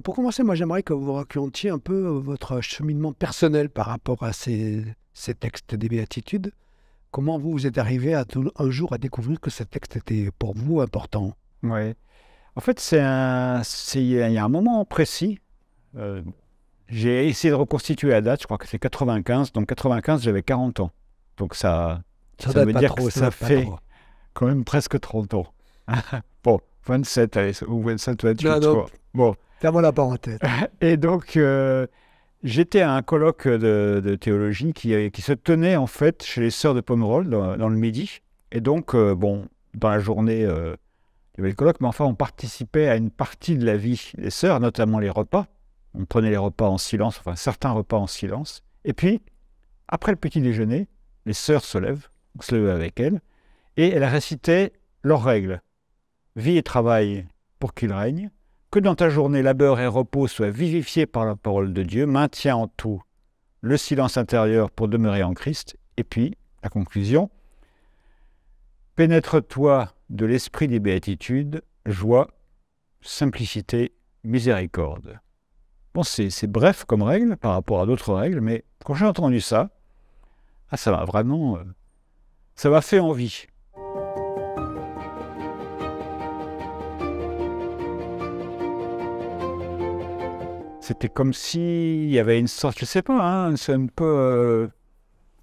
Pour commencer, moi j'aimerais que vous racontiez un peu votre cheminement personnel par rapport à ces textes des Béatitudes. Comment vous, vous êtes arrivé un jour à découvrir que ce texte était pour vous important? Ouais. En fait, il y a un moment précis. euh, j'ai essayé de reconstituer la date, je crois que c'est 95. Donc 95, j'avais 40 ans. Donc Ça ça date veut pas dire que trop, ça ça date pas fait trop. quand même presque 30 ans. Bon, 27, allez, ou 27 ou Non, 28, non, quoi. Bon. ferme la parenthèse. Et donc, j'étais à un colloque de théologie qui se tenait en fait chez les sœurs de Pomerol dans le Midi. Et donc, bon, dans la journée, il y avait le colloque, mais enfin, on participait à une partie de la vie des sœurs, notamment les repas. On prenait les repas en silence, enfin certains repas en silence. Et puis, après le petit déjeuner, les sœurs se lèvent, on se lève avec elles, et elles récitaient leurs règles. Vie et travail pour qu'il règne, que dans ta journée labeur et repos soient vivifiés par la parole de Dieu, maintiens en tout le silence intérieur pour demeurer en Christ, et puis, la conclusion, pénètre-toi de l'esprit des béatitudes, joie, simplicité, miséricorde. Bon, c'est bref comme règle par rapport à d'autres règles, mais quand j'ai entendu ça, ça m'a vraiment... ça m'a fait envie. C'était comme s'il y avait une sorte, je sais pas, hein, c'est un peu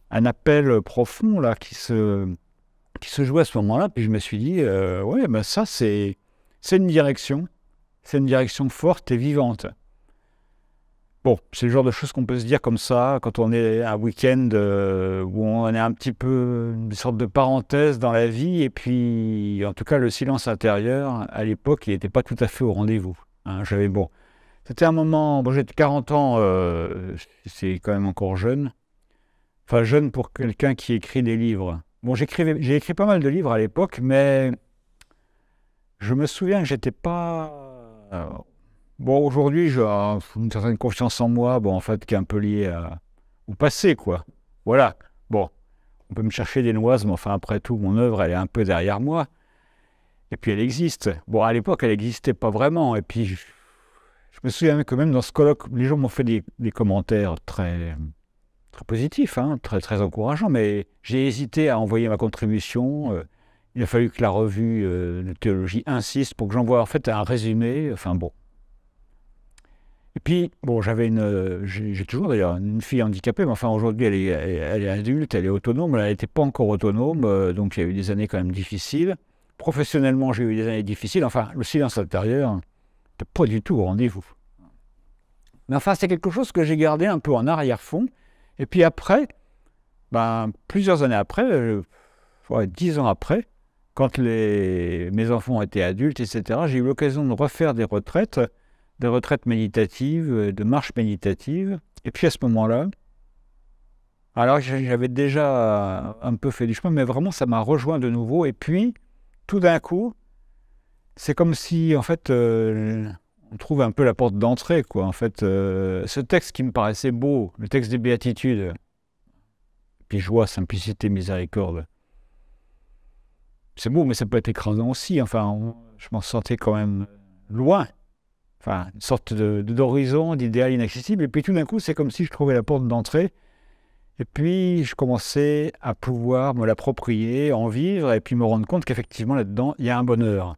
un appel profond là qui se jouait à ce moment-là. Puis je me suis dit, ouais, ben ça c'est une direction forte et vivante. Bon, c'est le genre de choses qu'on peut se dire comme ça quand on est un week-end où on est un petit peu une sorte de parenthèse dans la vie. Et puis, en tout cas, le silence intérieur, à l'époque, il n'était pas tout à fait au rendez-vous. Hein. C'était un moment, bon, j'étais 40 ans, c'est quand même encore jeune. Enfin, jeune pour quelqu'un qui écrit des livres. Bon, j'ai écrit pas mal de livres à l'époque, mais je me souviens que j'étais pas... bon, aujourd'hui, j'ai une certaine confiance en moi, bon, en fait, qui est un peu liée au passé, quoi. Voilà. Bon, on peut me chercher des noises, mais enfin, après tout, mon œuvre, elle est un peu derrière moi. Et puis, elle existe. Bon, à l'époque, elle n'existait pas vraiment. Et puis, je me souviens que même dans ce colloque, les gens m'ont fait des commentaires très, très positifs, hein, très, très encourageants, mais j'ai hésité à envoyer ma contribution. Il a fallu que la revue de théologie insiste pour que j'envoie en fait un résumé. Enfin bon. Et puis, bon, j'ai toujours d'ailleurs une fille handicapée, mais enfin aujourd'hui elle est adulte, elle est autonome, elle n'était pas encore autonome, donc il y a eu des années quand même difficiles. Professionnellement, j'ai eu des années difficiles, enfin le silence intérieur n'était pas du tout au rendez-vous. Mais enfin, c'est quelque chose que j'ai gardé un peu en arrière-fond. Et puis après, ben, plusieurs années après, 10 ans après, quand mes enfants étaient adultes, etc., j'ai eu l'occasion de refaire des retraites méditatives, de marches méditatives. Et puis à ce moment-là, alors j'avais déjà un peu fait du chemin, mais vraiment ça m'a rejoint de nouveau. Et puis, tout d'un coup, c'est comme si, en fait, on trouve un peu la porte d'entrée, quoi. En fait, ce texte qui me paraissait beau, le texte des Béatitudes, puis joie, simplicité, miséricorde, c'est beau, mais ça peut être écrasant aussi. Enfin, je m'en sentais quand même loin. Enfin, une sorte d'horizon, d'idéal inaccessible. Et puis tout d'un coup, c'est comme si je trouvais la porte d'entrée. Et puis, je commençais à pouvoir me l'approprier, en vivre, et puis me rendre compte qu'effectivement, là-dedans, il y a un bonheur.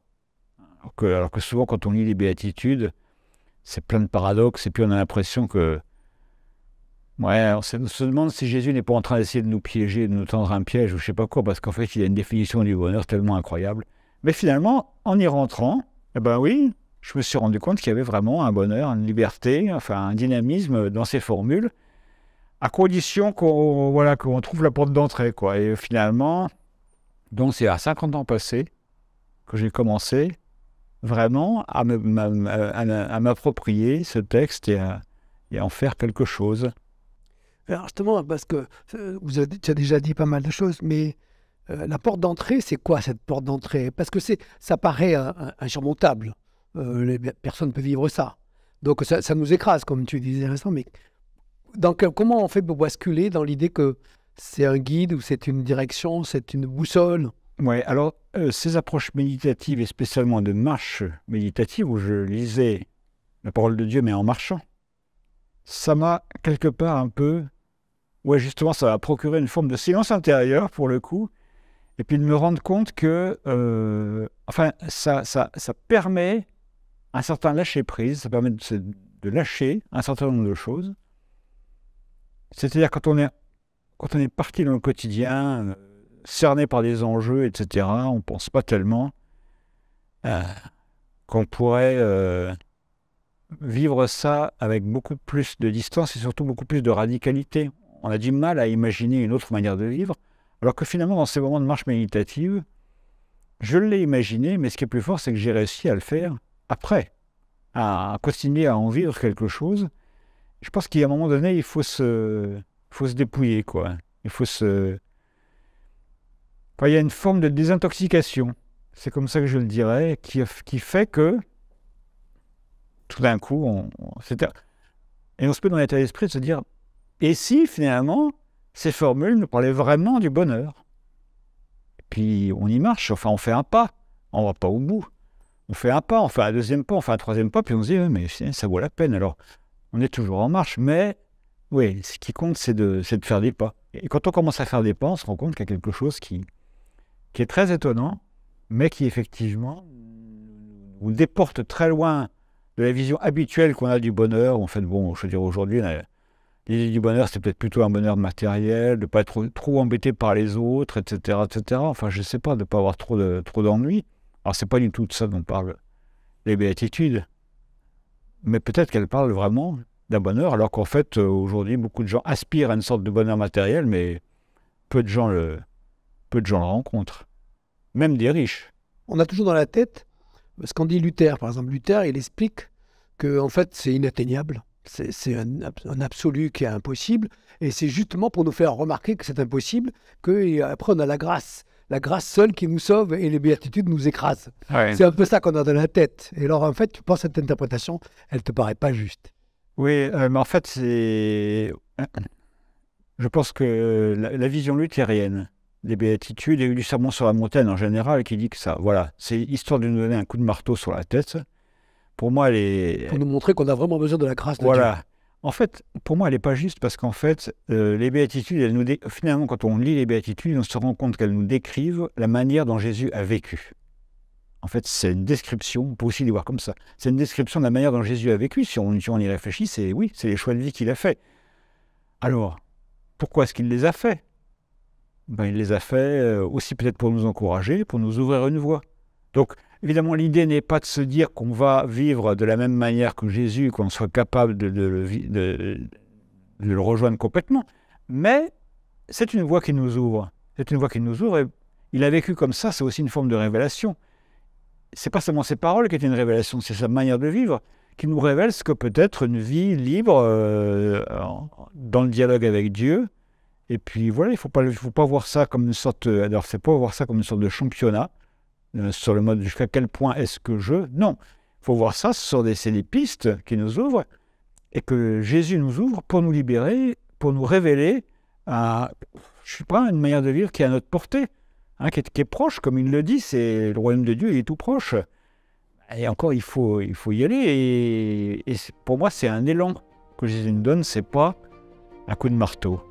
Alors que souvent, quand on lit les Béatitudes, c'est plein de paradoxes, et puis on a l'impression que... Ouais, on se demande si Jésus n'est pas en train d'essayer de nous piéger, de nous tendre un piège, ou je sais pas quoi, parce qu'en fait, il a une définition du bonheur tellement incroyable. Mais finalement, en y rentrant, eh ben oui, je me suis rendu compte qu'il y avait vraiment un bonheur, une liberté, enfin un dynamisme dans ces formules, à condition qu'on trouve la porte d'entrée, quoi. Et finalement, donc c'est à 50 ans passés que j'ai commencé vraiment à m'approprier ce texte et à en faire quelque chose. Alors justement, parce que tu as déjà dit pas mal de choses, mais la porte d'entrée, c'est quoi cette porte d'entrée? Parce que ça paraît insurmontable. Les personnes peuvent vivre ça. Donc ça nous écrase, comme tu disais récemment. Mais comment on fait pour basculer dans l'idée que c'est un guide ou c'est une direction, c'est une boussole? Ouais, alors ces approches méditatives et spécialement de marche méditative où je lisais la parole de Dieu, mais en marchant. Ça m'a quelque part un peu... Ouais, justement, ça m'a procuré une forme de silence intérieur, pour le coup, et puis de me rendre compte que... enfin, ça permet un certain lâcher-prise, ça permet de lâcher un certain nombre de choses. C'est-à-dire quand on est parti dans le quotidien, cerné par des enjeux, etc., on ne pense pas tellement qu'on pourrait vivre ça avec beaucoup plus de distance et surtout beaucoup plus de radicalité. On a du mal à imaginer une autre manière de vivre, alors que finalement, dans ces moments de marche méditative, je l'ai imaginé, mais ce qui est plus fort, c'est que j'ai réussi à le faire après, à continuer à en vivre quelque chose. Je pense qu'à un moment donné, il faut se dépouiller, quoi. Enfin, il y a une forme de désintoxication, c'est comme ça que je le dirais, qui fait que, tout d'un coup, et on se met dans l'état d'esprit de se dire, et si finalement, ces formules nous parlaient vraiment du bonheur? Et puis on y marche, enfin on fait un pas, on ne va pas au bout. On fait un pas, on fait un deuxième pas, on fait un troisième pas, puis on se dit, mais ça vaut la peine. Alors, on est toujours en marche, mais oui, ce qui compte, c'est de faire des pas. Et quand on commence à faire des pas, on se rend compte qu'il y a quelque chose qui est très étonnant, mais qui effectivement nous déporte très loin de la vision habituelle qu'on a du bonheur. En fait, bon, je veux dire, aujourd'hui, l'idée du bonheur, c'est peut-être plutôt un bonheur matériel, de ne pas être trop embêté par les autres, etc., etc. Enfin, je ne sais pas, de ne pas avoir trop d'ennuis. Alors, c'est pas du tout de ça dont parlent les béatitudes, mais peut-être qu'elles parlent vraiment d'un bonheur, alors qu'en fait, aujourd'hui, beaucoup de gens aspirent à une sorte de bonheur matériel, mais peu de gens le rencontrent. Même des riches. On a toujours dans la tête, ce qu'en dit Luther, par exemple. Luther, il explique que en fait, c'est inatteignable. C'est un absolu qui est impossible. Et c'est justement pour nous faire remarquer que c'est impossible qu'après, on a la grâce. La grâce seule qui nous sauve et les béatitudes nous écrasent. Ouais. C'est un peu ça qu'on a dans la tête. Et alors, en fait, tu penses que cette interprétation, elle ne te paraît pas juste. Oui, mais en fait, je pense que la vision luthérienne des béatitudes et du sermon sur la montagne en général, qui dit que ça, voilà, c'est histoire de nous donner un coup de marteau sur la tête. Pour moi, Pour nous montrer qu'on a vraiment besoin de la grâce de Dieu. Voilà. En fait, pour moi, elle n'est pas juste parce qu'en fait, les béatitudes, finalement, quand on lit les béatitudes, on se rend compte qu'elles nous décrivent la manière dont Jésus a vécu. En fait, c'est une description, on peut aussi les voir comme ça, c'est une description de la manière dont Jésus a vécu. Si on y réfléchit, c'est les choix de vie qu'il a fait. Alors, pourquoi est-ce qu'il les a fait? Il les a fait aussi peut-être pour nous encourager, pour nous ouvrir une voie. Donc, évidemment, l'idée n'est pas de se dire qu'on va vivre de la même manière que Jésus, qu'on soit capable de le rejoindre complètement, mais c'est une voie qui nous ouvre. C'est une voie qui nous ouvre et il a vécu comme ça, c'est aussi une forme de révélation. C'est pas seulement ses paroles qui étaient une révélation, c'est sa manière de vivre qui nous révèle ce que peut être une vie libre dans le dialogue avec Dieu. Et puis voilà, il faut pas voir ça comme une sorte, alors c'est pas voir ça comme une sorte de championnat sur le mode jusqu'à quel point est-ce que non, il faut voir ça c'est des pistes qui nous ouvrent et que Jésus nous ouvre pour nous libérer, pour nous révéler une manière de vivre qui est à notre portée. Qui est proche, comme il le dit, c'est le royaume de Dieu, il est tout proche. Et encore, il faut y aller. Et pour moi, c'est un élan que Jésus nous donne, c'est pas un coup de marteau.